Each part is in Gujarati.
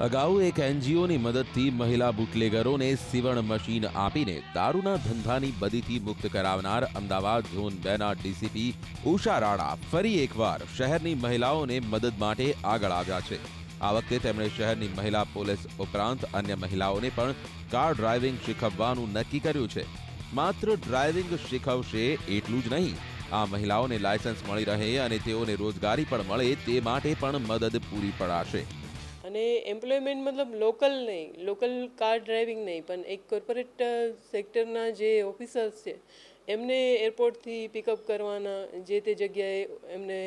અગાઉ એક એનજીઓની મદદથી મહિલા બુટલેગરોને સીવણ મશીન આપીને દારૂના ધંધાની બદીથી મુક્ત કરાવનાર અમદાવાદ ઝોન 2ના ડીસીપી ઉષા રાણા ફરી એકવાર શહેરની મહિલાઓને મદદ માટે આગળ આવ્યા છે। આ વખતે તેમણે શહેરની મહિલા પોલીસ ઉપરાંત અન્ય મહિલાઓને પણ કાર ડ્રાઇવિંગ શીખવવાનું નક્કી કર્યું છે। માત્ર ડ્રાઇવિંગ શીખવશે એટલું જ નહીં, આ મહિલાઓને લાયસન્સ મળી રહે અને તેઓને રોજગારી પણ મળે તે માટે પણ મદદ પૂરી પડાશે। અને એમ્પ્લોયમેન્ટ મતલબ લોકલ નહીં, લોકલ કાર ડ્રાઇવિંગ નહીં, પણ એક કોર્પોરેટ સેક્ટરના જે ઓફિસર્સ છે એમને એરપોર્ટથી પિકઅપ કરવાના, જે તે જગ્યાએ એમને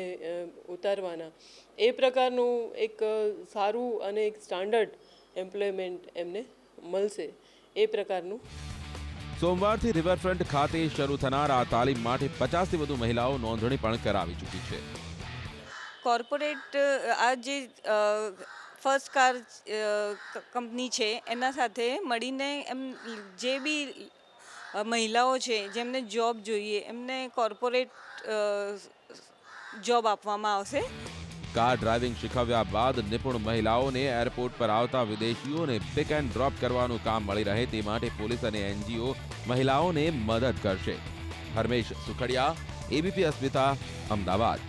ઉતારવાના, એ પ્રકારનું એક સારું અને એક સ્ટાન્ડર્ડ એમ્પ્લોયમેન્ટ એમને મળશે, એ પ્રકારનું। સોમવારથી રિવરફ્રન્ટ ખાતે શરૂ થનાર આ તાલીમ માટે 50થી વધુ મહિલાઓ નોંધણી પણ કરાવી ચૂકી છે। કોર્પોરેટ આ જે ફર્સ્ટ કાર કંપની છે એના સાથે મળીને એમ જે બી મહિલાઓ છે જેમને જોબ જોઈએ એમને કોર્પોરેટ જોબ આપવામાં આવશે। કાર ડ્રાઇવિંગ શીખવ્યા બાદ નિપુણ મહિલાઓને એરપોર્ટ પર આવતા વિદેશીઓને પિક એન્ડ ડ્રોપ કરવાનું કામ મળી રહે તે માટે પોલીસ અને એનજીઓ મહિલાઓને મદદ કરશે। હરમેશ સુખડિયા, એબીપી અસ્મિતા, અમદાવાદ।